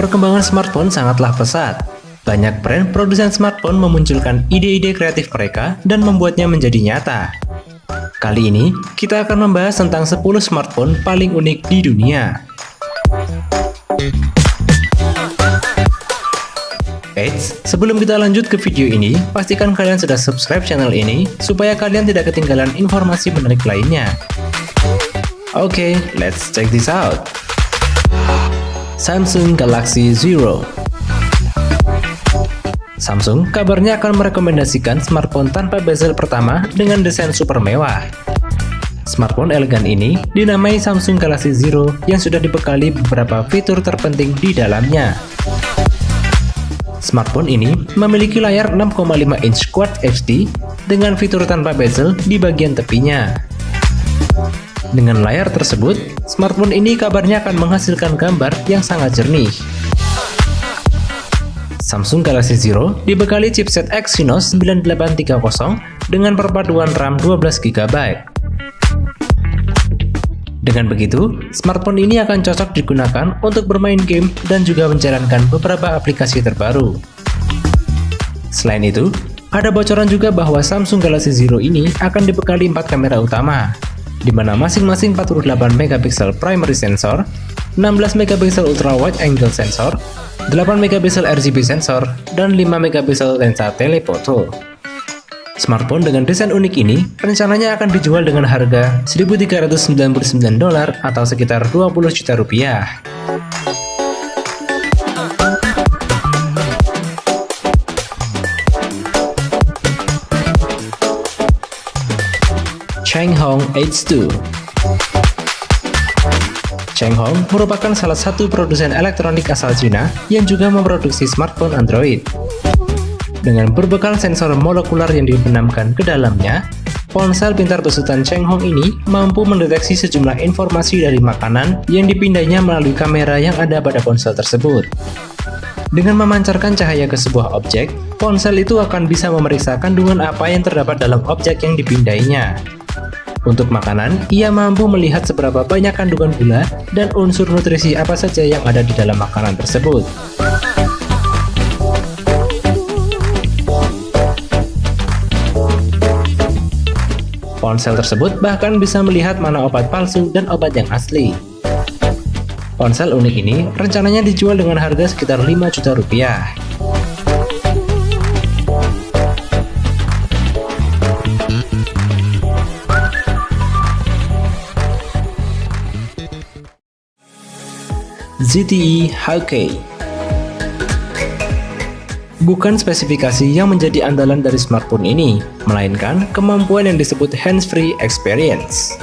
Perkembangan smartphone sangatlah pesat. Banyak brand produsen smartphone memunculkan ide-ide kreatif mereka dan membuatnya menjadi nyata. Kali ini, kita akan membahas tentang 10 smartphone paling unik di dunia. Eits, sebelum kita lanjut ke video ini, pastikan kalian sudah subscribe channel ini supaya kalian tidak ketinggalan informasi menarik lainnya. Oke, let's check this out. Samsung Galaxy Zero. Samsung kabarnya akan merekomendasikan smartphone tanpa bezel pertama dengan desain super mewah. Smartphone elegan ini dinamai Samsung Galaxy Zero yang sudah dibekali beberapa fitur terpenting di dalamnya. Smartphone ini memiliki layar 6,5 inch Quad HD dengan fitur tanpa bezel di bagian tepinya. Dengan layar tersebut, smartphone ini kabarnya akan menghasilkan gambar yang sangat jernih. Samsung Galaxy Zero dibekali chipset Exynos 9830 dengan perpaduan RAM 12GB. Dengan begitu, smartphone ini akan cocok digunakan untuk bermain game dan juga menjalankan beberapa aplikasi terbaru. Selain itu, ada bocoran juga bahwa Samsung Galaxy Zero ini akan dibekali 4 kamera utama, di mana masing-masing 48 megapiksel primary sensor, 16 megapiksel ultra wide angle sensor, 8 megapiksel RGB sensor, dan 5 megapiksel lensa telefoto. Smartphone dengan desain unik ini rencananya akan dijual dengan harga $1.399 atau sekitar 20 juta rupiah. Changhong H2. Changhong merupakan salah satu produsen elektronik asal Cina yang juga memproduksi smartphone Android. Dengan berbekal sensor molekular yang dibenamkan ke dalamnya, ponsel pintar besutan Changhong ini mampu mendeteksi sejumlah informasi dari makanan yang dipindahnya melalui kamera yang ada pada ponsel tersebut. Dengan memancarkan cahaya ke sebuah objek, ponsel itu akan bisa memeriksa kandungan apa yang terdapat dalam objek yang dipindahinya. Untuk makanan, ia mampu melihat seberapa banyak kandungan gula dan unsur nutrisi apa saja yang ada di dalam makanan tersebut. Ponsel tersebut bahkan bisa melihat mana obat palsu dan obat yang asli. Ponsel unik ini rencananya dijual dengan harga sekitar 5 juta rupiah. ZTE HK. Bukan spesifikasi yang menjadi andalan dari smartphone ini, melainkan kemampuan yang disebut hands-free experience.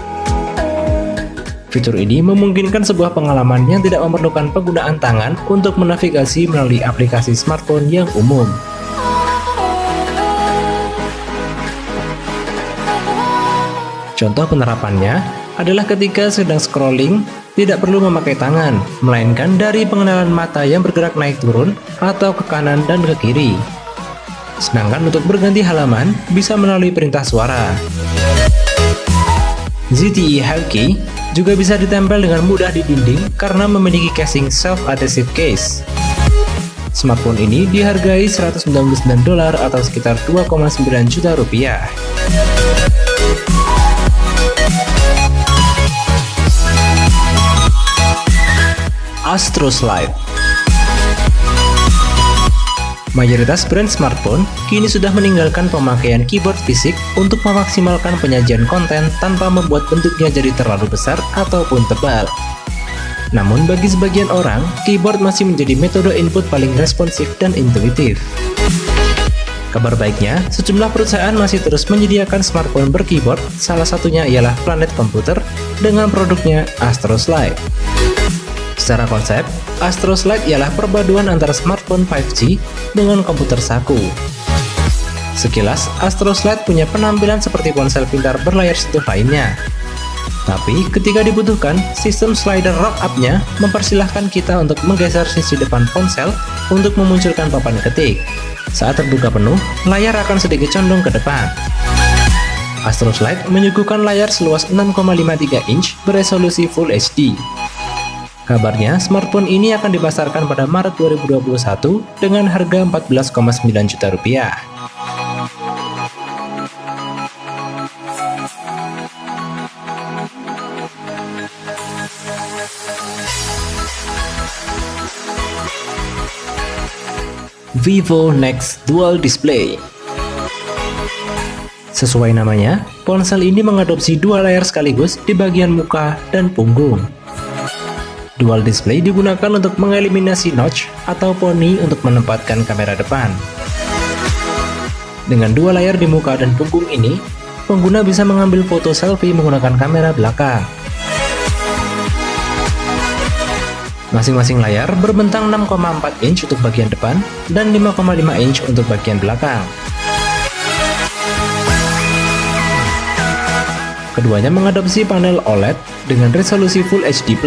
Fitur ini memungkinkan sebuah pengalaman yang tidak memerlukan penggunaan tangan untuk menavigasi melalui aplikasi smartphone yang umum. Contoh penerapannya adalah ketika sedang scrolling, tidak perlu memakai tangan, melainkan dari pengenalan mata yang bergerak naik turun atau ke kanan dan ke kiri. Sedangkan untuk berganti halaman, bisa melalui perintah suara. ZTE HK juga bisa ditempel dengan mudah di dinding karena memiliki casing self-adhesive case. Smartphone ini dihargai $199 atau sekitar 2,9 juta rupiah. Astros Light. Mayoritas brand smartphone kini sudah meninggalkan pemakaian keyboard fisik untuk memaksimalkan penyajian konten tanpa membuat bentuknya jadi terlalu besar ataupun tebal. Namun bagi sebagian orang, keyboard masih menjadi metode input paling responsif dan intuitif. Kabar baiknya, sejumlah perusahaan masih terus menyediakan smartphone berkeyboard, salah satunya ialah Planet Computer dengan produknya Astros Light. Secara konsep, Astros Light ialah perpaduan antara smartphone 5G dengan komputer saku. Sekilas, Astros Light punya penampilan seperti ponsel pintar berlayar sentuh lainnya. Tapi ketika dibutuhkan, sistem slider rock up-nya mempersilahkan kita untuk menggeser sisi depan ponsel untuk memunculkan papan ketik. Saat terbuka penuh, layar akan sedikit condong ke depan. Astro Slide menyuguhkan layar seluas 6,53 inch beresolusi Full HD. Kabarnya, smartphone ini akan dipasarkan pada Maret 2021 dengan harga Rp14,9 juta. Vivo Nex Dual Display. Sesuai namanya, ponsel ini mengadopsi dua layar sekaligus di bagian muka dan punggung. Dual display digunakan untuk mengeliminasi notch atau poni untuk menempatkan kamera depan. Dengan dua layar di muka dan punggung ini, pengguna bisa mengambil foto selfie menggunakan kamera belakang. Masing-masing layar berbentang 6,4 inch untuk bagian depan dan 5,5 inch untuk bagian belakang. Keduanya mengadopsi panel OLED dengan resolusi Full HD+.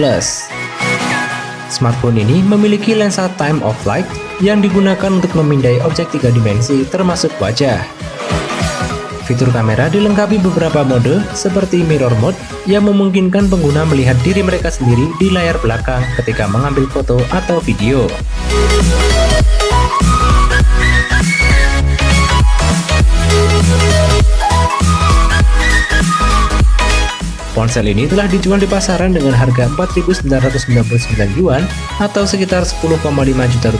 Smartphone ini memiliki lensa time of flight yang digunakan untuk memindai objek 3 dimensi termasuk wajah. Fitur kamera dilengkapi beberapa mode seperti mirror mode yang memungkinkan pengguna melihat diri mereka sendiri di layar belakang ketika mengambil foto atau video. Ponsel ini telah dijual di pasaran dengan harga Rp4.999 atau sekitar Rp10,5 juta.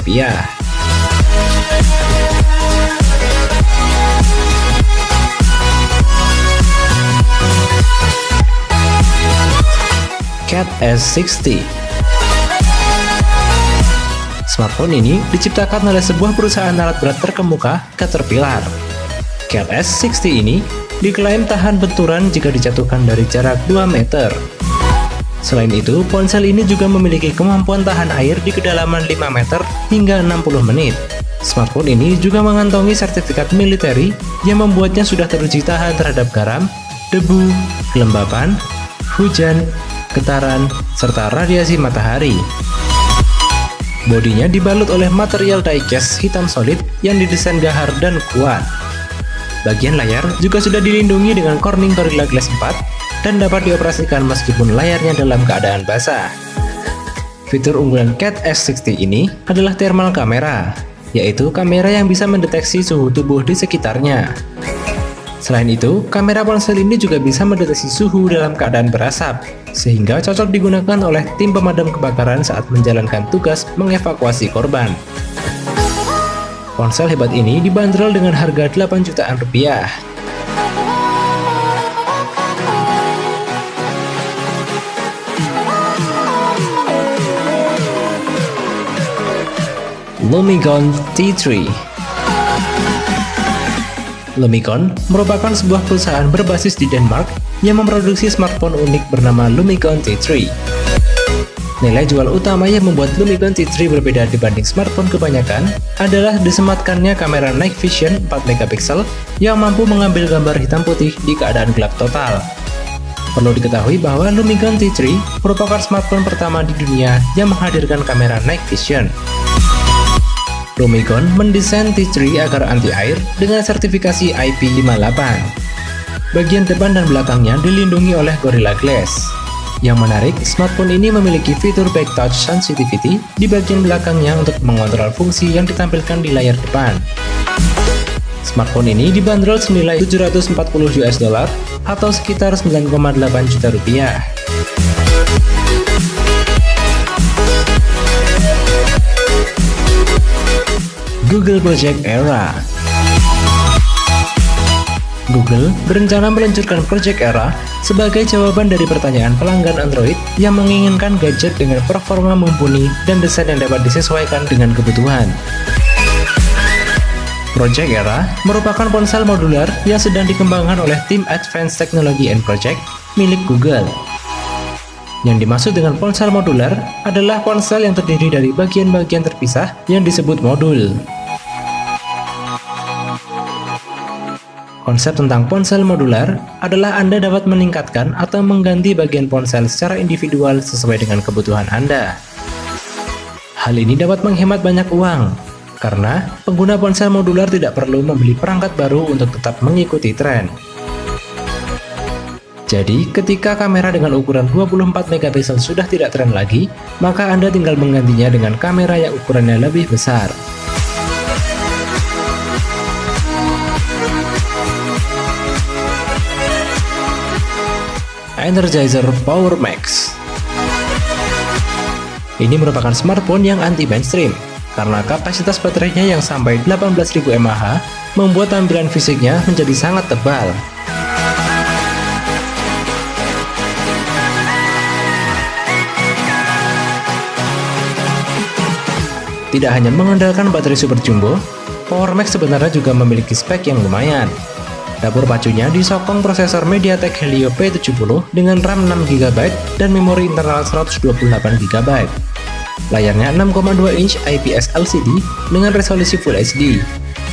Cat S60. Smartphone ini diciptakan oleh sebuah perusahaan alat berat terkemuka, Caterpillar. Cat S60 ini diklaim tahan benturan jika dijatuhkan dari jarak 2 meter. Selain itu, ponsel ini juga memiliki kemampuan tahan air di kedalaman 5 meter hingga 60 menit. Smartphone ini juga mengantongi sertifikat militeri yang membuatnya sudah teruji tahan terhadap garam, debu, kelembapan, hujan, getaran, serta radiasi matahari. Bodinya dibalut oleh material diecast hitam solid yang didesain gahar dan kuat. Bagian layar juga sudah dilindungi dengan Corning Gorilla Glass 4 dan dapat dioperasikan meskipun layarnya dalam keadaan basah. Fitur unggulan Cat S60 ini adalah thermal kamera, yaitu kamera yang bisa mendeteksi suhu tubuh di sekitarnya. Selain itu, kamera ponsel ini juga bisa mendeteksi suhu dalam keadaan berasap, sehingga cocok digunakan oleh tim pemadam kebakaran saat menjalankan tugas mengevakuasi korban. Ponsel hebat ini dibanderol dengan harga Rp8 jutaan. Lumicon T3. Lumicon merupakan sebuah perusahaan berbasis di Denmark yang memproduksi smartphone unik bernama Lumicon T3. Nilai jual utama yang membuat Lumicon T3 berbeda dibanding smartphone kebanyakan adalah disematkannya kamera Night Vision 4 megapiksel yang mampu mengambil gambar hitam putih di keadaan gelap total. Perlu diketahui bahwa Lumicon T3 merupakan smartphone pertama di dunia yang menghadirkan kamera Night Vision. Lumicon mendesain T3 agar anti-air dengan sertifikasi IP58. Bagian depan dan belakangnya dilindungi oleh Gorilla Glass. Yang menarik, smartphone ini memiliki fitur Back Touch Sensitivity di bagian belakangnya untuk mengontrol fungsi yang ditampilkan di layar depan. Smartphone ini dibanderol senilai $740 atau sekitar Rp9,8 juta. Google Project Era. Google berencana meluncurkan Project Era sebagai jawaban dari pertanyaan pelanggan Android yang menginginkan gadget dengan performa mumpuni dan desain yang dapat disesuaikan dengan kebutuhan. Project Era merupakan ponsel modular yang sedang dikembangkan oleh tim Advanced Technology and Project milik Google. Yang dimaksud dengan ponsel modular adalah ponsel yang terdiri dari bagian-bagian terpisah yang disebut modul. Konsep tentang ponsel modular adalah Anda dapat meningkatkan atau mengganti bagian ponsel secara individual sesuai dengan kebutuhan Anda. Hal ini dapat menghemat banyak uang, karena pengguna ponsel modular tidak perlu membeli perangkat baru untuk tetap mengikuti tren. Jadi, ketika kamera dengan ukuran 24 megapiksel sudah tidak tren lagi, maka Anda tinggal menggantinya dengan kamera yang ukurannya lebih besar. Energizer Power Max. Ini merupakan smartphone yang anti-mainstream, karena kapasitas baterainya yang sampai 18.000 mAh membuat tampilan fisiknya menjadi sangat tebal. Tidak hanya mengandalkan baterai super jumbo, Power Max sebenarnya juga memiliki spek yang lumayan. Dapur pacunya disokong prosesor MediaTek Helio P70 dengan RAM 6GB dan memori internal 128GB. Layarnya 6,2 inch IPS LCD dengan resolusi Full HD.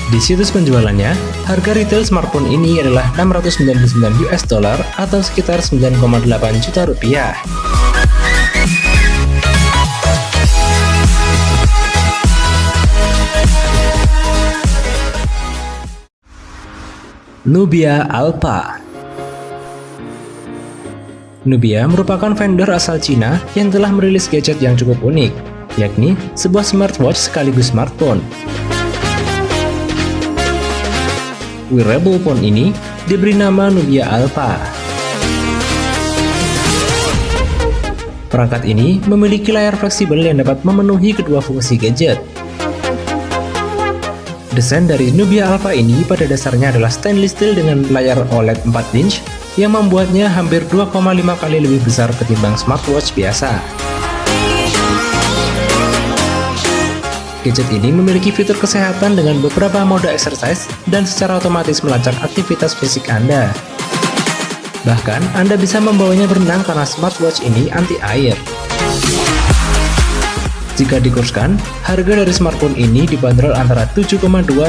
Di situs penjualannya, harga retail smartphone ini adalah $699 atau sekitar 9,8 juta rupiah. Nubia Alpha. Nubia merupakan vendor asal Cina yang telah merilis gadget yang cukup unik, yakni sebuah smartwatch sekaligus smartphone. Wearable phone ini diberi nama Nubia Alpha. Perangkat ini memiliki layar fleksibel yang dapat memenuhi kedua fungsi gadget. Desain dari Nubia Alpha ini pada dasarnya adalah stainless steel dengan layar OLED 4 inch yang membuatnya hampir 2,5 kali lebih besar ketimbang smartwatch biasa. Gadget ini memiliki fitur kesehatan dengan beberapa mode exercise dan secara otomatis melacak aktivitas fisik Anda. Bahkan, Anda bisa membawanya berenang karena smartwatch ini anti air. Jika dikurskan, harga dari smartphone ini dibanderol antara 7,2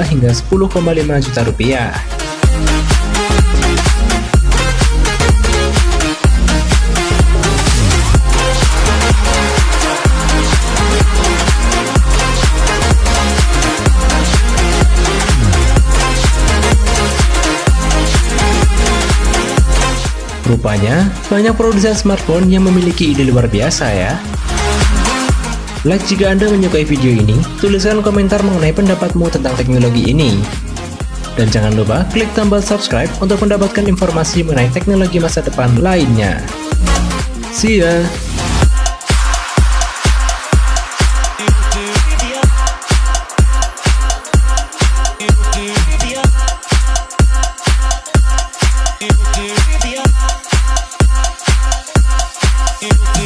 hingga 10,5 juta rupiah. Rupanya, banyak produsen smartphone yang memiliki ide luar biasa ya. Like jika Anda menyukai video ini, tuliskan komentar mengenai pendapatmu tentang teknologi ini. Dan jangan lupa klik tombol subscribe untuk mendapatkan informasi mengenai teknologi masa depan lainnya. See ya! You